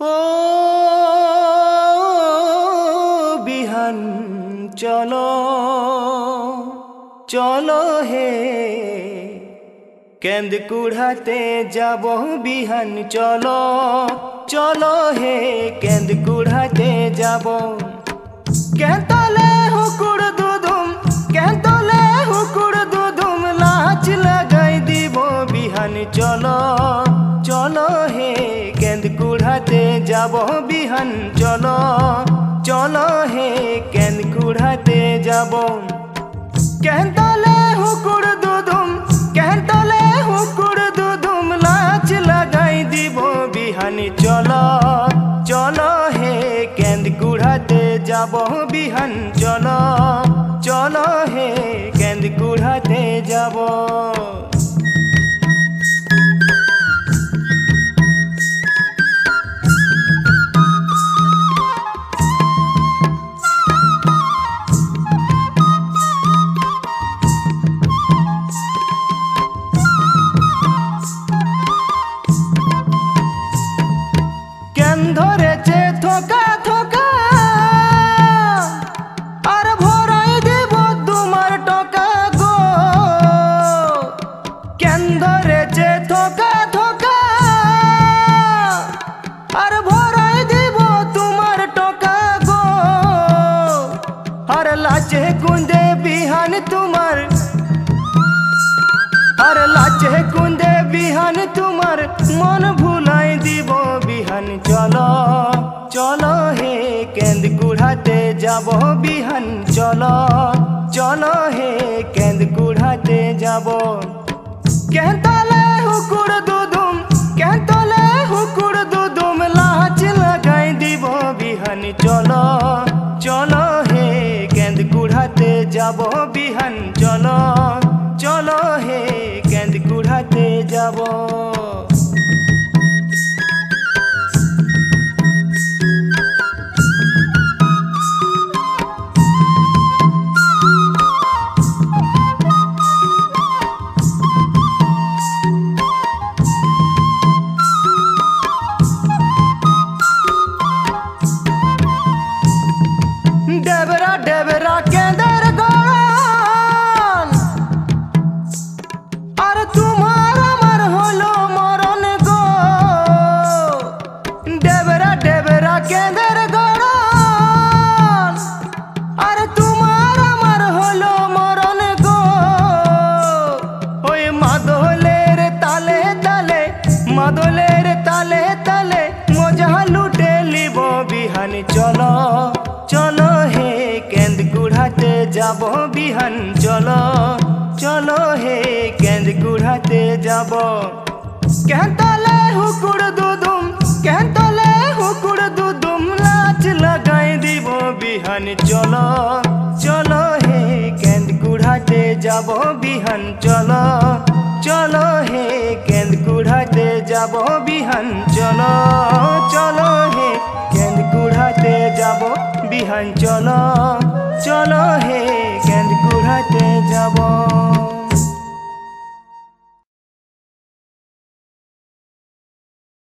ও বিহান চলো চলো হে কেন্দ কুড়াতে যাব বিহান চলো চলো হে কেন্দ কুড়াতে যাব কেতলে হুকুড় দুদুম কেতলে হুকুড় দুদুম লাচ লাগাই দিব বিহান চলো চলো হে কেন্দ কুড়াতে যাব বিহান চলো চলো হে কেন্দ কুড়াতে যাব কেতলে হুকুড় দুদুম কেতলে হুকুড় দুদুম লাচ লাগাই দিব বিহান চলো চলো হে কেন্দ কুড়াতে যাব বিহান চলো চলো হে কেন্দ কুড়াতে যাব ধরেছে থোকা থোকা আর ভরাই দেব তোমার টকা গো কেন ধরেছে থোকা থোকা আর ভরাই দেব তোমার টকা গো আর লাচে কুন্দে বিহান তোমার আর লাচে কুন্দে বিহান তোমার মন ভুলাই দিব বিহান চলো চলো হে কেন্দ কুড়াতে যাব বিহান চলো চলো হে কেন্দ কুড়াতে যাব কেতলে হুকুড় দুদুম কেতলে হুকুড় দুদুম লাচ লাগাই দিব বিহান চলো চলো হে কেন্দ কুড়াতে যাব বিহান চলো চলো হে কেন্দ কুড়াতে যাব ডেবরা ডেবরা কেন্দের গড়ান আর তোমার আমার হলো মরণ গো ডেবরা ডেবরা কেন্দের গড়ান আর তোমার আমার হলো মরণ গো ওই মাদলের তালে তালে মাদলের তালে তালে মজা লুটে লিব বিহান চলো চলো হে কেন্দ কুড়াতে যাব বিহান চলো চলো হে কেন্দ কুড়াতে যাব কেতলে হুকুড় দুদুম কেতলে হুকুড় দুদুম লাচ লাগাই দিব বিহান চলো চলো হে কেন্দ কুড়াতে যাব বিহান চলো চলো হে কেন্দ কুড়াতে যাব বিহান চলো চলো হে কেন্দ কুড়াতে যাব বিহান চলো চলো হে কেন্দ কুড়াতে যাব।